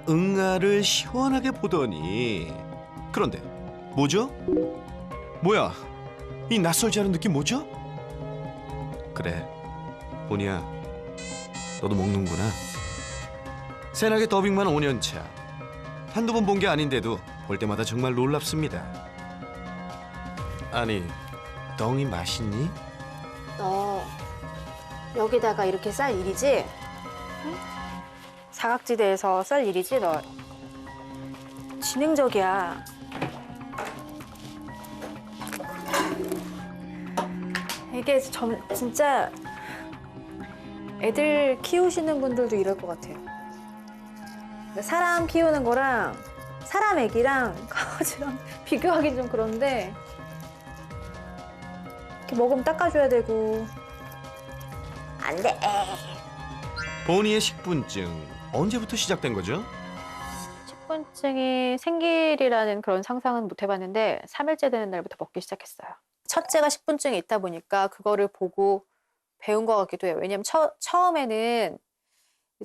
응아를 시원하게 보더니 그런데 뭐죠? 뭐야? 이 낯설지 않은 느낌 뭐죠? 그래, 보니야, 너도 먹는구나. 새나게 더빙만 5년 차. 한두 번 본 게 아닌데도 볼 때마다 정말 놀랍습니다. 아니, 덩이 맛있니? 너 여기다가 이렇게 쌀 일이지? 응? 사각지대에서 쌀 일이지 너. 지능적이야. 이게 진짜 애들 키우시는 분들도 이럴 것 같아요. 사람 키우는 거랑 사람 애기랑 강아지랑 비교하기 좀 그런데 이렇게 먹으면 닦아줘야 되고 안 돼. 보니의 식분증 언제부터 시작된 거죠? 식분증이 생길이라는 그런 상상은 못 해봤는데 3일째 되는 날부터 먹기 시작했어요. 첫째가 식분증이 있다 보니까 그거를 보고 배운 것 같기도 해요. 왜냐면 처음에는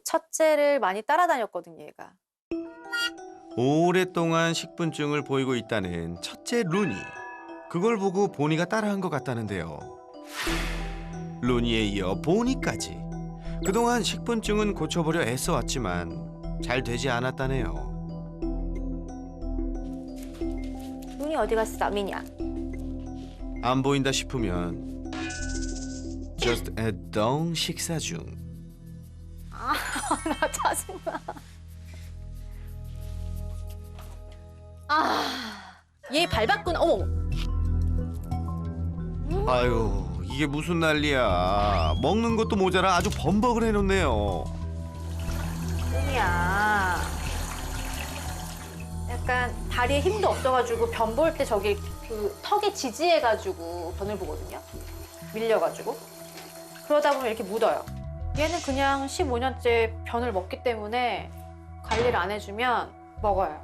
첫째를 많이 따라다녔거든요, 얘가. 오랫동안 식분증을 보이고 있다는 첫째 루니. 그걸 보고 보니가 따라한 것 같다는데요. 루니에 이어 보니까지. 그동안 식분증은 고쳐보려 애써왔지만 잘 되지 않았다네요. 눈이 어디 갔어, 미니야? 안 보인다 싶으면 just at dawn 식사 중. 나 짜증나. 얘 밟았구나. 어머. 아유, 이게 무슨 난리야. 먹는 것도 모자라 아주 범벅을 해놓네요. 눈이야. 약간 다리에 힘도 없어가지고 변 볼 때 저기 그 턱에 지지해가지고 변을 보거든요. 밀려가지고. 그러다 보면 이렇게 묻어요. 얘는 그냥 15년째 변을 먹기 때문에 관리를 안 해주면 먹어요.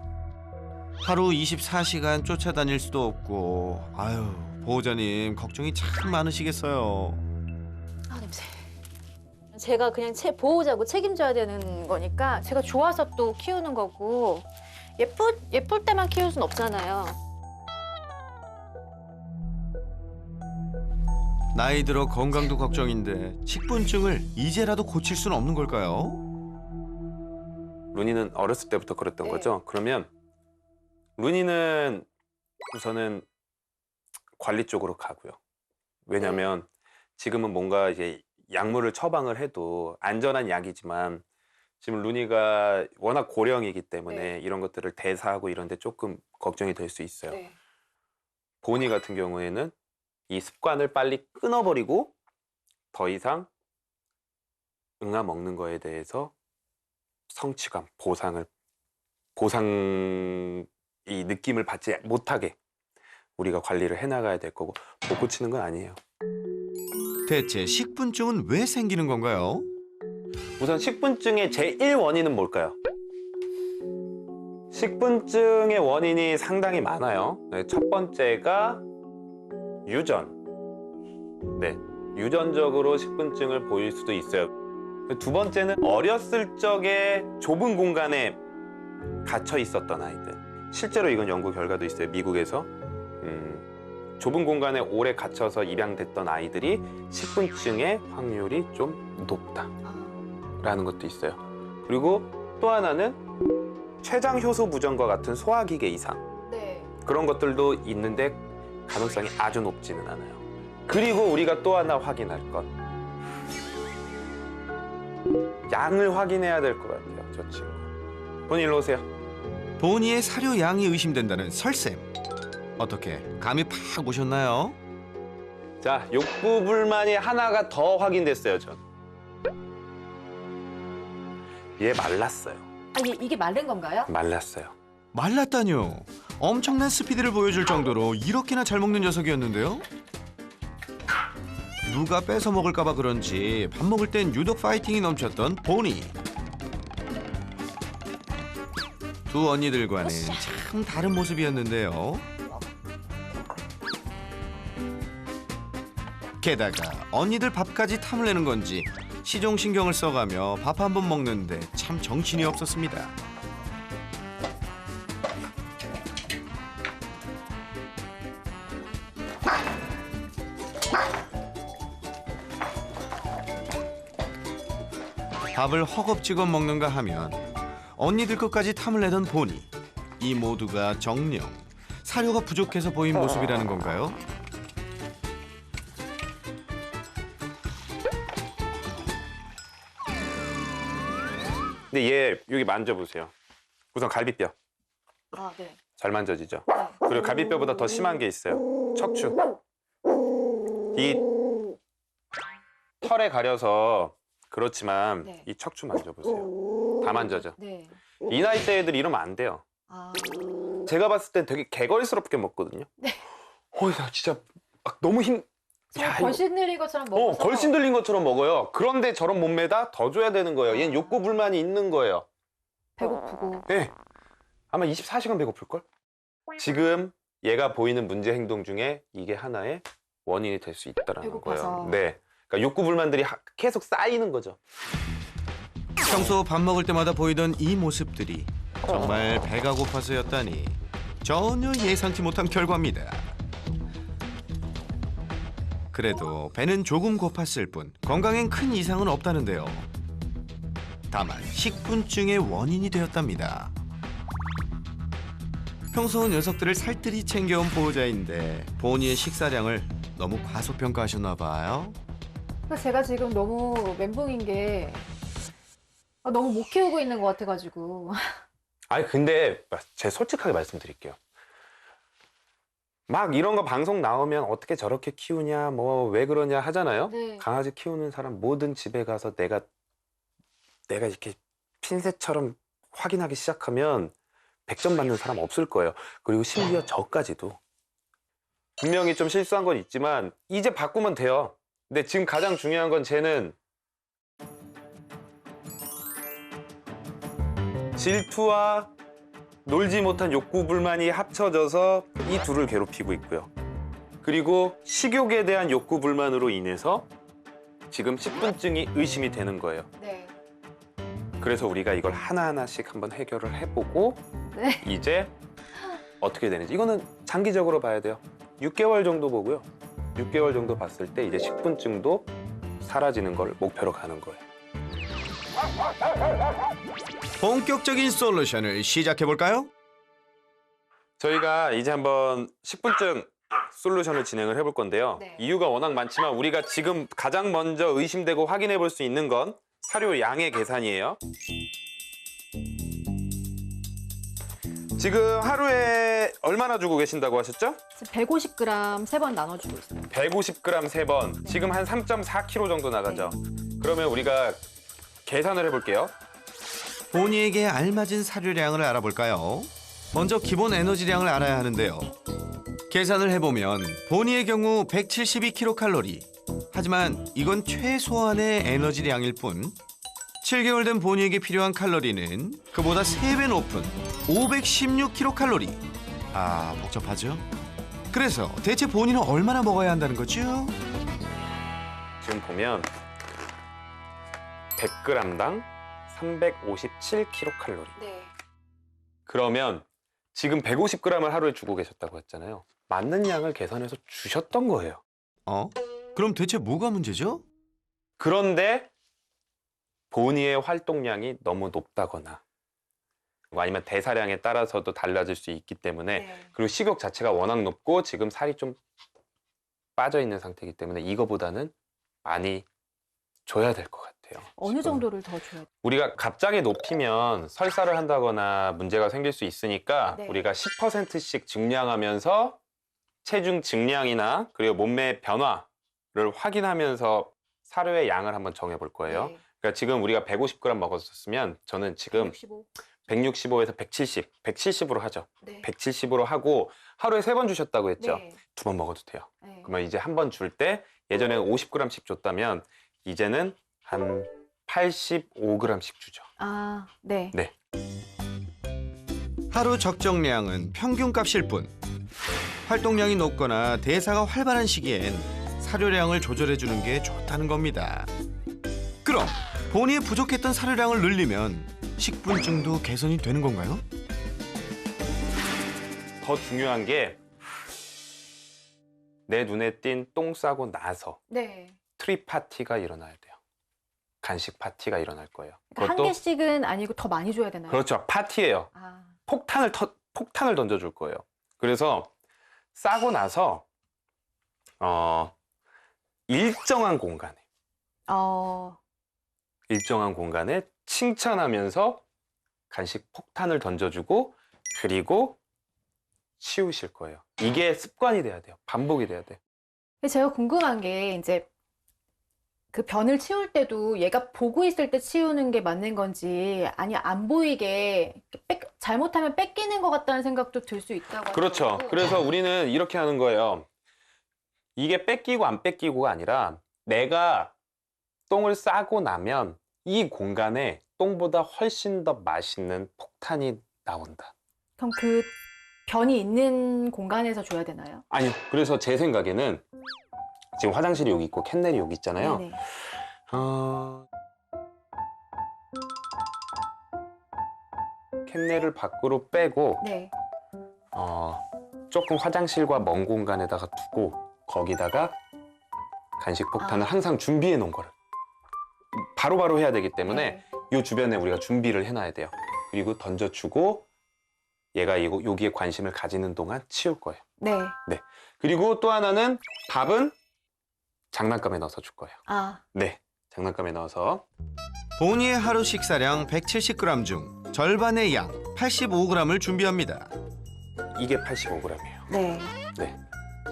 하루 24시간 쫓아다닐 수도 없고. 아유, 보호자님 걱정이 참 많으시겠어요. 아, 냄새. 제가 그냥 보호자고 책임져야 되는 거니까 제가 좋아서 또 키우는 거고 예쁠 때만 키울 순 없잖아요. 나이 들어 건강도 걱정인데 식분증을 이제라도 고칠 수는 없는 걸까요? 루니는 어렸을 때부터 그랬던 네. 거죠? 그러면 루니는 우선은 관리 쪽으로 가고요. 왜냐면 지금은 뭔가 이제 약물을 처방을 해도 안전한 약이지만 지금 루니가 워낙 고령이기 때문에 이런 것들을 대사하고 이런 데 조금 걱정이 될 수 있어요. 보니 같은 경우에는 이 습관을 빨리 끊어버리고 더 이상 응아 먹는 거에 대해서 성취감, 이 느낌을 받지 못하게 우리가 관리를 해나가야 될 거고 못 고치는 건 아니에요. 대체 식분증은 왜 생기는 건가요? 우선 식분증의 제1원인은 뭘까요? 식분증의 원인이 상당히 많아요. 네, 첫 번째가 유전. 네, 유전적으로 식분증을 보일 수도 있어요. 두 번째는 어렸을 적에 좁은 공간에 갇혀 있었던 아이들. 실제로 이건 연구 결과도 있어요. 미국에서 좁은 공간에 오래 갇혀서 입양됐던 아이들이 식분증의 확률이 좀 높다라는 것도 있어요. 그리고 또 하나는 췌장 효소 부전과 같은 소화기계 이상. 그런 것들도 있는데 가능성이 아주 높지는 않아요. 그리고 우리가 또 하나 확인할 것. 양을 확인해야 될 것 같아요, 저 친구. 본인 일로 오세요. 보니의 사료 양이 의심된다는 설쌤. 어떻게 감이 팍 오셨나요? 자, 욕구 불만이 하나가 더 확인됐어요, 전. 얘 말랐어요. 이게 마른 건가요? 말랐어요. 말랐다뇨. 엄청난 스피드를 보여줄 정도로 이렇게나 잘 먹는 녀석이었는데요. 누가 뺏어 먹을까 봐 그런지 밥 먹을 땐 유독 파이팅이 넘쳤던 보니. 두 언니들과는 참 다른 모습이었는데요. 게다가 언니들 밥까지 탐을 내는 건지 시종신경을 써가며 밥 한 번 먹는데 참 정신이 없었습니다. 밥을 허겁지겁 먹는가 하면 언니들 것까지 탐을 내던 보니 이 모두가 정녕 사료가 부족해서 보인 모습이라는 건가요? 근데 얘 여기 만져보세요. 우선 갈비뼈 아, 네. 잘 만져지죠? 네. 그리고 갈비뼈보다 더 심한 게 있어요. 척추. 이 털에 가려서 그렇지만 네. 이 척추 만져보세요. 다 만져져. 네. 이 나이대 애들 이러면 안 돼요. 아, 제가 봤을 땐 되게 개걸스럽게 먹거든요. 네. 나 진짜 막 너무 정말 이거- 걸신 들린 것처럼 먹어서. 걸신 들린 것처럼 먹어요. 그런데 저런 몸매다 더 줘야 되는 거예요. 얘는 욕구 불만이 있는 거예요. 배고프고. 네. 아마 24시간 배고플걸? 지금 얘가 보이는 문제 행동 중에 이게 하나의 원인이 될 수 있다는 배고파서. 거예요. 네. 그러니까 욕구 불만들이 계속 쌓이는 거죠. 평소 밥 먹을 때마다 보이던 이 모습들이 정말 배가 고파서였다니 전혀 예상치 못한 결과입니다. 그래도 배는 조금 고팠을 뿐 건강엔 큰 이상은 없다는데요. 다만 식분증의 원인이 되었답니다. 평소 녀석들을 살뜰히 챙겨온 보호자인데 보니의 식사량을 너무 과소평가하셨나 봐요. 그래서 제가 지금 너무 멘붕인 게 너무 못 키우고 있는 것 같아가지고. 아니 근데 제가 솔직하게 말씀드릴게요. 막 이런 거 방송 나오면 어떻게 저렇게 키우냐 뭐 왜 그러냐 하잖아요. 네. 강아지 키우는 사람 모든 집에 가서 내가 이렇게 핀셋처럼 확인하기 시작하면 100점 맞는 사람 없을 거예요. 그리고 심지어 저까지도 분명히 좀 실수한 건 있지만 이제 바꾸면 돼요. 근데 지금 가장 중요한 건 쟤는 질투와 놀지 못한 욕구 불만이 합쳐져서 이 둘을 괴롭히고 있고요. 그리고 식욕에 대한 욕구 불만으로 인해서 지금 식분증이 의심이 되는 거예요. 네. 그래서 우리가 이걸 하나하나씩 한번 해결을 해보고 네. 이제 어떻게 되는지 이거는 장기적으로 봐야 돼요. 6개월 정도 보고요. 6개월 정도 봤을 때 이제 식분증도 사라지는 걸 목표로 가는 거예요. 본격적인 솔루션을 시작해볼까요? 저희가 이제 한번 식분증 솔루션을 진행을 해볼 건데요. 네. 이유가 워낙 많지만 우리가 지금 가장 먼저 의심되고 확인해 볼 수 있는 건 사료 양의 계산이에요. 지금 하루에 얼마나 주고 계신다고 하셨죠? 150g 3번 나눠주고 있어요. 150g 3번. 지금 한 3.4kg 정도 나가죠. 그러면 우리가 계산을 해볼게요. 보니에게 알맞은 사료량을 알아볼까요? 먼저 기본 에너지량을 알아야 하는데요. 계산을 해보면 보니의 경우 172kcal. 하지만 이건 최소한의 에너지량일 뿐 7개월 된 보니에게 필요한 칼로리는 그보다 3배 높은 516kcal. 아, 복잡하죠? 그래서 대체 보니는 얼마나 먹어야 한다는 거죠? 지금 보면 100g당 357kcal. 네. 그러면 지금 150g을 하루에 주고 계셨다고 했잖아요. 맞는 양을 계산해서 주셨던 거예요. 그럼 대체 뭐가 문제죠? 그런데 보니의 활동량이 너무 높다거나 아니면 대사량에 따라서도 달라질 수 있기 때문에 네. 그리고 식욕 자체가 워낙 높고 지금 살이 좀 빠져 있는 상태이기 때문에 이거보다는 많이 줘야 될 것 같아요. 어느 지금. 정도를 더 줘야 돼요? 우리가 갑자기 높이면 설사를 한다거나 문제가 생길 수 있으니까 네. 우리가 10%씩 증량하면서 체중 증량이나 그리고 몸매 변화를 확인하면서 사료의 양을 한번 정해 볼 거예요. 네. 그러니까 지금 우리가 150g 먹었었으면 저는 지금 65. 165에서 170, 170으로 하죠. 네. 170으로 하고 하루에 3번 주셨다고 했죠. 네. 2번 먹어도 돼요. 네. 그러면 이제 한 번 줄 때 예전에 50g씩 줬다면 이제는 한 85g씩 주죠. 아, 네. 네. 하루 적정량은 평균값일 뿐 활동량이 높거나 대사가 활발한 시기엔 사료량을 조절해 주는 게 좋다는 겁니다. 그럼 보니의 부족했던 사료량을 늘리면 식분증도 개선이 되는 건가요? 더 중요한 게 내 눈에 띈 똥 싸고 나서 네. 트리 파티가 일어나야 돼요. 간식 파티가 일어날 거예요. 그러니까 한 개씩은 아니고 더 많이 줘야 되나요? 그렇죠. 파티예요. 아, 폭탄을 던져줄 거예요. 그래서 싸고 나서 일정한 공간에 칭찬하면서 간식 폭탄을 던져주고 그리고 치우실 거예요. 이게 습관이 돼야 돼요. 반복이 돼야 돼요. 근데 제가 궁금한 게 이제 그 변을 치울 때도 얘가 보고 있을 때 치우는 게 맞는 건지 아니 안 보이게 잘못하면 뺏기는 것 같다는 생각도 들 수 있다고 그렇죠. 하더라고요. 그래서 우리는 이렇게 하는 거예요. 이게 뺏기고 안 뺏기고가 아니라 내가 똥을 싸고 나면 이 공간에 똥보다 훨씬 더 맛있는 폭탄이 나온다. 그럼 그 변이 있는 공간에서 줘야 되나요? 아니요. 그래서 제 생각에는 지금 화장실이 여기 있고 캔넬이 여기 있잖아요. 네네. 캔넬을 밖으로 빼고 네. 조금 화장실과 먼 공간에다가 두고 거기다가 간식 폭탄을 항상 준비해 놓은 거를 바로바로 해야 되기 때문에 네. 이 주변에 우리가 준비를 해놔야 돼요. 그리고 던져주고 얘가 여기에 관심을 가지는 동안 치울 거예요. 네. 그리고 또 하나는 밥은 장난감에 넣어서 줄 거예요. 아, 네, 장난감에 넣어서. 보니의 하루 식사량 170g 중 절반의 양 85g을 준비합니다. 이게 85g이에요. 네. 네,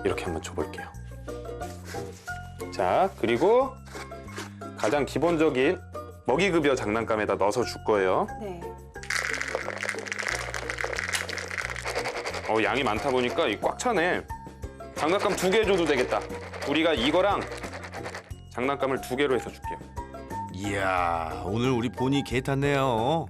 이렇게 한번 줘볼게요. 자, 그리고 가장 기본적인 먹이급여 장난감에다 넣어서 줄 거예요. 네. 양이 많다 보니까 꽉 차네. 장난감 2개 줘도 되겠다. 우리가 이거랑 장난감을 2개로 해서 줄게요. 이야, 오늘 우리 보니 개 탔네요.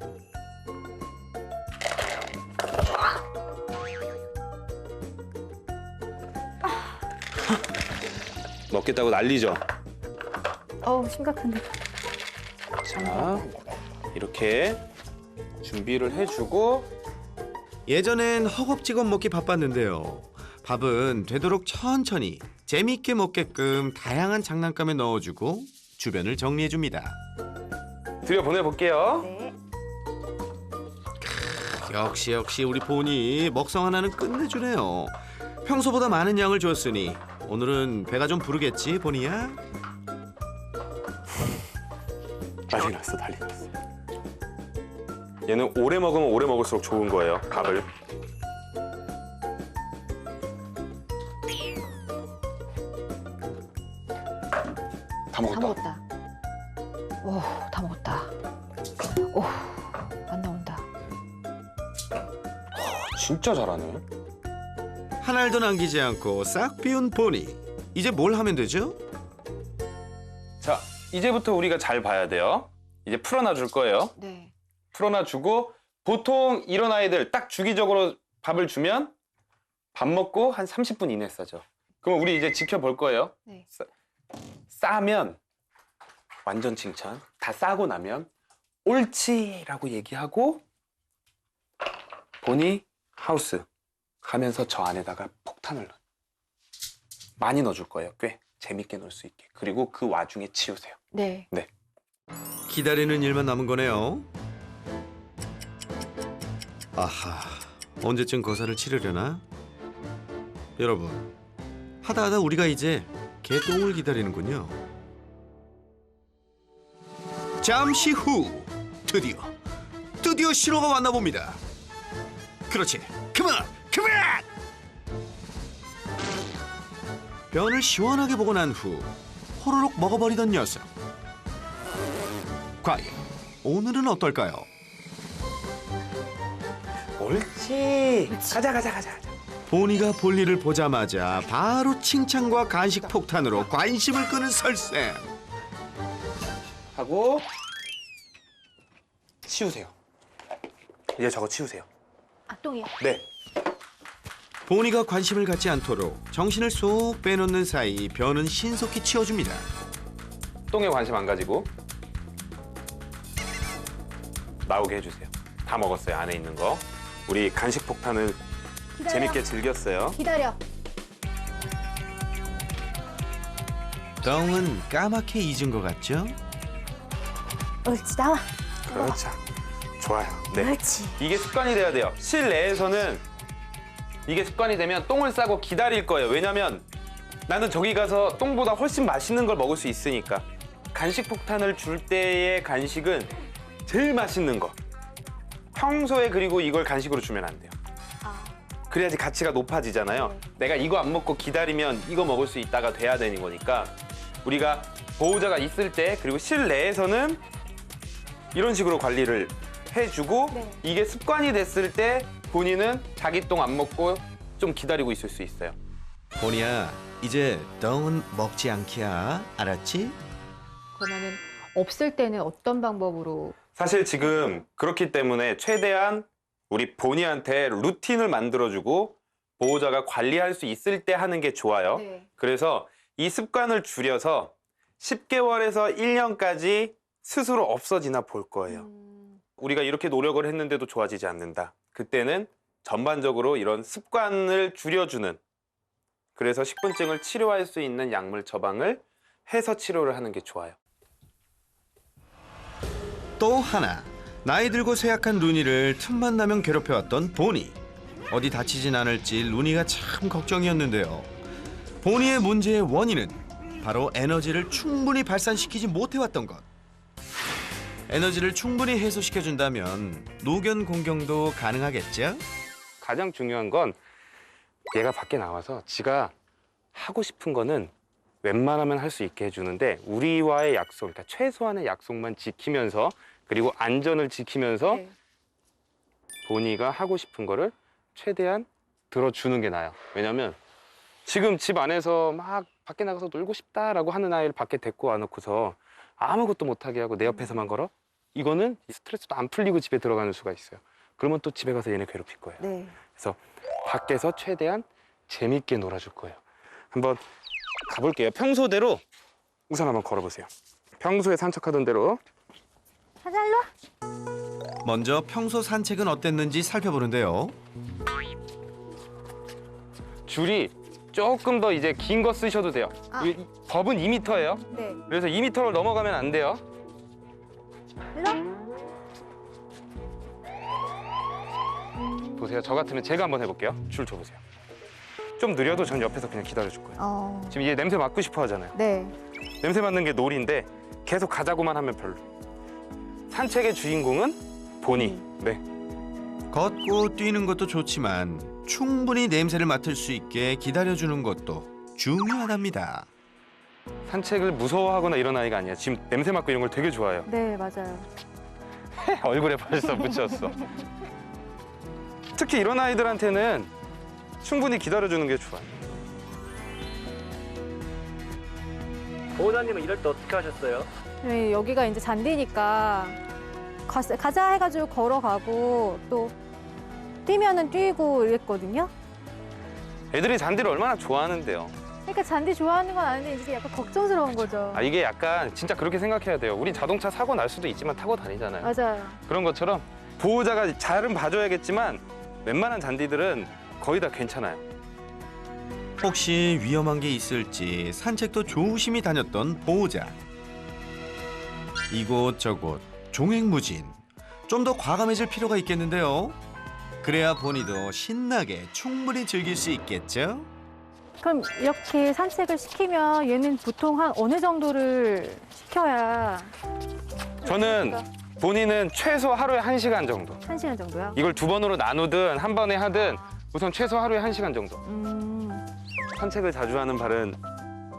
먹겠다고 난리죠? 어우, 심각한데. 자, 이렇게 준비를 해주고 예전엔 허겁지겁 먹기 바빴는데요. 밥은 되도록 천천히 재미있게 먹게끔 다양한 장난감에 넣어주고 주변을 정리해줍니다. 들여보내볼게요. 네. 역시 우리 보니 먹성 하나는 끝내주네요. 평소보다 많은 양을 줬으니 오늘은 배가 좀 부르겠지, 보니야? 난리 났어. 얘는 오래 먹으면 오래 먹을수록 좋은 거예요, 밥을. 다 먹었다. 다 먹었다. 오, 다 먹었다. 오, 안 나온다. 진짜 잘하네. 한 알도 남기지 않고 싹 비운 보니. 이제 뭘 하면 되죠? 자, 이제부터 우리가 잘 봐야 돼요. 이제 풀어놔 줄 거예요. 네. 풀어놔 주고 보통 이런 아이들 딱 주기적으로 밥을 주면 밥 먹고 한 30분 이내에 싸죠. 그럼 우리 이제 지켜볼 거예요. 네. 싸면 완전 칭찬. 다 싸고 나면 옳지라고 얘기하고 보니 하우스 하면서 저 안에다가 폭탄을 많이 넣어줄 거예요. 꽤 재밌게 놀 수 있게. 그리고 그 와중에 치우세요. 네. 기다리는 일만 남은 거네요. 아하, 언제쯤 거사를 치르려나? 여러분, 하다 우리가 이제 개똥을 기다리는군요. 잠시 후 드디어 신호가 왔나 봅니다. 그렇지, 그만! 변을 시원하게 보고 난 후 호로록 먹어버리던 녀석. 과연 오늘은 어떨까요? 옳지. 가자. 보니가 볼일을 보자마자 바로 칭찬과 간식 폭탄으로 관심을 끄는 설쌤. 하고 치우세요. 이제 저거 치우세요. 아, 똥이요? 네. 보니가 관심을 갖지 않도록 정신을 쏙 빼놓는 사이 변은 신속히 치워줍니다. 똥에 관심 안 가지고 나오게 해주세요. 다 먹었어요, 안에 있는 거. 우리 간식 폭탄을 기다려. 재밌게 즐겼어요. 기다려. 덩은 까맣게 잊은 것 같죠? 옳지, 나와. 그렇죠. 좋아요. 네. 옳지. 이게 습관이 돼야 돼요. 실내에서는 이게 습관이 되면 똥을 싸고 기다릴 거예요. 왜냐면 나는 저기 가서 똥보다 훨씬 맛있는 걸 먹을 수 있으니까. 간식 폭탄을 줄 때의 간식은 제일 맛있는 거. 평소에 그리고 이걸 간식으로 주면 안 돼요. 아, 그래야지 가치가 높아지잖아요. 네. 내가 이거 안 먹고 기다리면 이거 먹을 수 있다가 돼야 되는 거니까 우리가 보호자가 있을 때 그리고 실내에서는 이런 식으로 관리를 해주고 네. 이게 습관이 됐을 때 본인은 자기 똥 안 먹고 좀 기다리고 있을 수 있어요. 보니야, 이제 덩은 먹지 않기야. 알았지? 그러면은 없을 때는 어떤 방법으로? 사실 지금 그렇기 때문에 최대한 우리 본이한테 루틴을 만들어주고 보호자가 관리할 수 있을 때 하는 게 좋아요. 네. 그래서 이 습관을 줄여서 10개월에서 1년까지 스스로 없어지나 볼 거예요. 우리가 이렇게 노력을 했는데도 좋아지지 않는다. 그때는 전반적으로 이런 습관을 줄여주는, 그래서 식분증을 치료할 수 있는 약물 처방을 해서 치료를 하는 게 좋아요. 또 하나, 나이 들고 쇠약한 루니를 틈만 나면 괴롭혀왔던 보니. 어디 다치진 않을지 루니가 참 걱정이었는데요. 보니의 문제의 원인은 바로 에너지를 충분히 발산시키지 못해왔던 것. 에너지를 충분히 해소시켜준다면 노견 공경도 가능하겠죠? 가장 중요한 건 얘가 밖에 나와서 지가 하고 싶은 거는 웬만하면 할 수 있게 해주는데 우리와의 약속, 그러니까 최소한의 약속만 지키면서 그리고 안전을 지키면서 네. 본이가 하고 싶은 거를 최대한 들어주는 게 나아요. 왜냐면 지금 집 안에서 막 밖에 나가서 놀고 싶다라고 하는 아이를 밖에 데리고 와놓고서 아무것도 못하게 하고 내 옆에서만 걸어? 이거는 스트레스도 안 풀리고 집에 들어가는 수가 있어요. 그러면 또 집에 가서 얘네 괴롭힐 거예요. 네. 그래서 밖에서 최대한 재밌게 놀아줄 거예요. 한번 가볼게요. 평소대로 우선 한번 걸어보세요. 평소에 산책하던 대로. 사잘로? 먼저 평소 산책은 어땠는지 살펴보는데요. 줄이 조금 더 이제 긴 거 쓰셔도 돼요. 아. 이 법은 2m예요. 네. 그래서 2m를 넘어가면 안 돼요. 일로? 보세요. 저 같으면 제가 한번 해볼게요. 줄 줘보세요. 좀 느려도 전 옆에서 그냥 기다려줄 거예요. 지금 얘 냄새 맡고 싶어 하잖아요. 네. 냄새 맡는 게 놀인데 계속 가자고만 하면 별로. 산책의 주인공은 보니. 네. 걷고 뛰는 것도 좋지만 충분히 냄새를 맡을 수 있게 기다려주는 것도 중요하답니다. 산책을 무서워하거나 이런 아이가 아니야. 지금 냄새 맡고 이런 걸 되게 좋아해요. 네, 맞아요. 얼굴에 벌써 묻혔어. 특히 이런 아이들한테는 충분히 기다려주는 게 좋아요. 보호자님은 이럴 때 어떻게 하셨어요? 네, 여기가 이제 잔디니까 가자 해가지고 걸어가고 또 뛰면은 뛰고 이랬거든요. 애들이 잔디를 얼마나 좋아하는데요. 그러니까 잔디 좋아하는 건 아닌데 이제 약간 걱정스러운 거죠. 아, 이게 약간 진짜 그렇게 생각해야 돼요. 우리 자동차 사고 날 수도 있지만 타고 다니잖아요. 맞아요. 그런 것처럼 보호자가 잘은 봐줘야겠지만 웬만한 잔디들은 거의 다 괜찮아요. 혹시 위험한 게 있을지 산책도 조심히 다녔던 보호자. 이곳저곳 종횡무진. 좀 더 과감해질 필요가 있겠는데요. 그래야 본이도 신나게 충분히 즐길 수 있겠죠? 그럼 이렇게 산책을 시키면 얘는 보통 한 어느 정도를 시켜야 저는 본인은 최소 하루에 1시간 정도. 1시간 정도요? 이걸 2번으로 나누든 한 번에 하든 우선 최소 하루에 1시간 정도. 산책을 자주 하는 발은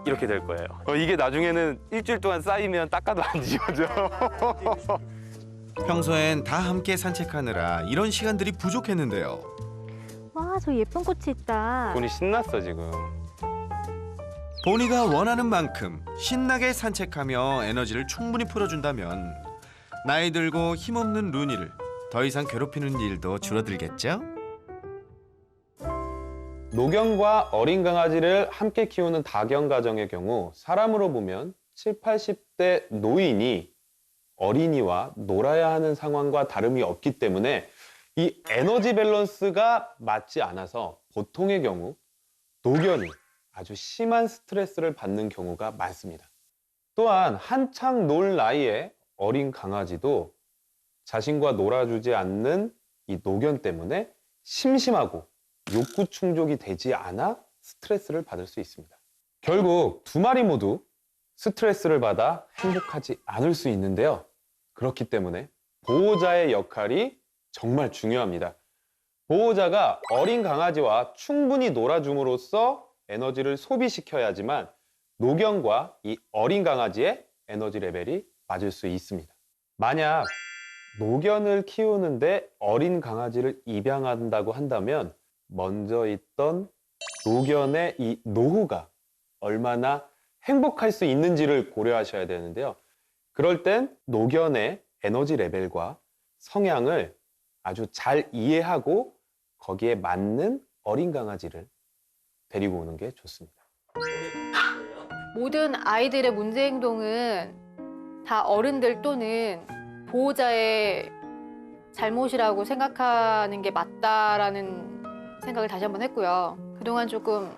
이렇게 될 거예요. 이게 나중에는 일주일 동안 쌓이면 닦아도 안 지워져. 평소엔 다 함께 산책하느라 이런 시간들이 부족했는데요. 와, 저 예쁜 꽃이 있다. 본이 신났어 지금. 본이가 원하는 만큼 신나게 산책하며 에너지를 충분히 풀어준다면 나이 들고 힘없는 루니를 더 이상 괴롭히는 일도 줄어들겠죠? 노견과 어린 강아지를 함께 키우는 다견 가정의 경우 사람으로 보면 7, 80대 노인이 어린이와 놀아야 하는 상황과 다름이 없기 때문에 이 에너지 밸런스가 맞지 않아서 보통의 경우 노견이 아주 심한 스트레스를 받는 경우가 많습니다. 또한 한창 놀 나이에 어린 강아지도 자신과 놀아주지 않는 이 노견 때문에 심심하고 욕구 충족이 되지 않아 스트레스를 받을 수 있습니다. 결국 두 마리 모두 스트레스를 받아 행복하지 않을 수 있는데요. 그렇기 때문에 보호자의 역할이 정말 중요합니다. 보호자가 어린 강아지와 충분히 놀아줌으로써 에너지를 소비시켜야지만 노견과 이 어린 강아지의 에너지 레벨이 맞을 수 있습니다. 만약 노견을 키우는데 어린 강아지를 입양한다고 한다면 먼저 있던 노견의 이 노후가 얼마나 행복할 수 있는지를 고려하셔야 되는데요. 그럴 땐 노견의 에너지 레벨과 성향을 아주 잘 이해하고 거기에 맞는 어린 강아지를 데리고 오는 게 좋습니다. 모든 아이들의 문제 행동은 다 어른들 또는 보호자의 잘못이라고 생각하는 게 맞다라는 생각을 다시 한번 했고요. 그동안 조금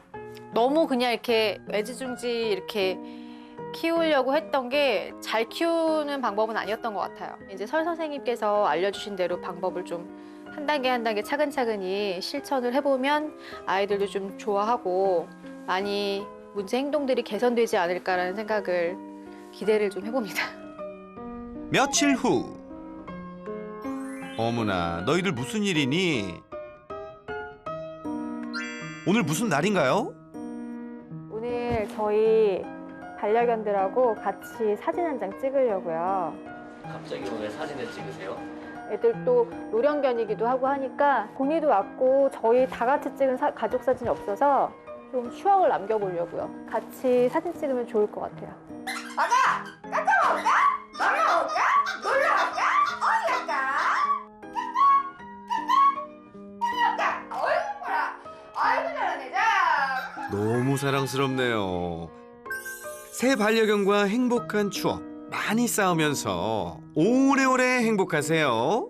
너무 그냥 이렇게 애지중지 이렇게 키우려고 했던 게 잘 키우는 방법은 아니었던 것 같아요. 이제 설 선생님께서 알려주신 대로 방법을 좀 한 단계 한 단계 차근차근히 실천을 해보면 아이들도 좀 좋아하고 많이 문제 행동들이 개선되지 않을까라는 생각을 기대를 좀 해봅니다. 며칠 후. 어머나, 너희들 무슨 일이니? 오늘 무슨 날인가요? 오늘 저희 반려견들하고 같이 사진 한 장 찍으려고요. 갑자기 오늘 사진을 찍으세요? 애들도 노령견이기도 하고 하니까 본이도 왔고 저희 다 같이 찍은 가족 사진이 없어서 좀 추억을 남겨보려고요. 같이 사진 찍으면 좋을 것 같아요. 너무 사랑스럽네요. 새 반려견과 행복한 추억 많이 쌓으면서 오래오래 행복하세요.